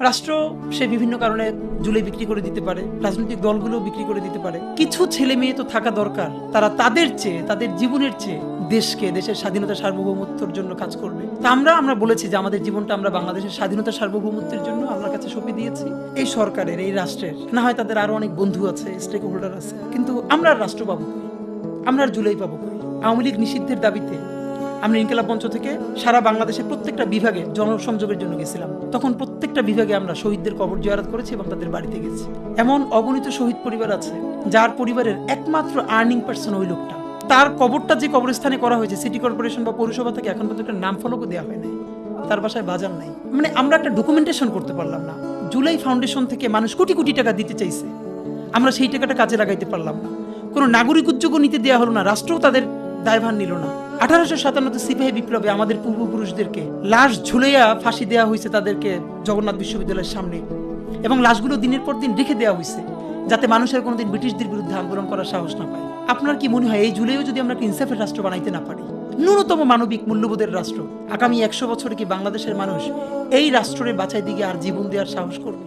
রাষ্ট্র সে বিভিন্ন কারণে জুলাই বিক্রি করে দিতে পারে, রাজনৈতিক দলগুলো বিক্রি করে দিতে পারে। কিছু ছেলে মেয়ে তো থাকা দরকার, তারা তাদের চেয়ে, তাদের জীবনের চেয়ে দেশকে, দেশের স্বাধীনতা সার্বভৌমত্বের জন্য কাজ করবে। তা আমরা বলেছি যে আমাদের জীবনটা আমরা বাংলাদেশের স্বাধীনতা সার্বভৌমত্বের জন্য আল্লাহর কাছে সঁপে দিয়েছি। এই সরকারের, এই রাষ্ট্রের না হয় তাদের আরো অনেক বন্ধু আছে, স্টেক হোল্ডার আছে, কিন্তু আমরা আর রাষ্ট্র পাবো কই? আমরা আর জুলাই পাবো কই? আওয়ামী লীগ নিষিদ্ধের দাবিতে আমরা ইনকিলাব মঞ্চ থেকে সারা বাংলাদেশের প্রত্যেকটা বিভাগে জনসংযোগের জন্য গেছিলাম। তখন প্রত্যেকটা বিভাগে আমরা শহীদদের কবর জিয়ারত করেছি এবং তাদের বাড়িতে গেছি। এমন অগণিত শহীদ পরিবার আছে যার পরিবারের একমাত্র আর্নিং পার্সন ওই লোকটা। তার কবরটা যে কবরস্থানে করা হয়েছে, সিটি কর্পোরেশন বা পৌরসভা থেকে এখন পর্যন্ত একটা নাম ফলকও দেওয়া হয় নাই, তার বাসায় বাজার নাই। মানে আমরা একটা ডকুমেন্টেশন করতে পারলাম না। জুলাই ফাউন্ডেশন থেকে মানুষ কোটি কোটি টাকা দিতে চাইছে, আমরা সেই টাকাটা কাজে লাগাইতে পারলাম না। কোনো নাগরিক উদ্যোগও নিতে দেওয়া হলো না, রাষ্ট্রও তাদের দায়ভার নিল না। 1857 সিপাহী বিপ্লবে আমাদের পূর্বপুরুষদেরকে লাশ ঝুলাইয়া ফাঁসি দেওয়া হয়েছে তাদেরকে জগন্নাথ বিশ্ববিদ্যালয়ের সামনে, এবং লাশগুলো দিনের পর দিন রেখে দেওয়া হয়েছে যাতে মানুষের কোনোদিন ব্রিটিশদের বিরুদ্ধে আন্দোলন করার সাহস না পায়। আপনার কি মনে হয় এই জুলাইও যদি আমরা একটা ইনসাফের রাষ্ট্র বানাইতে না পারি, ন্যূনতম মানবিক মূল্যবোধের রাষ্ট্র, আগামী 100 বছরে কি বাংলাদেশের মানুষ এই রাষ্ট্রের বাঁচাই দিকে আর জীবন দেওয়ার সাহস করবে?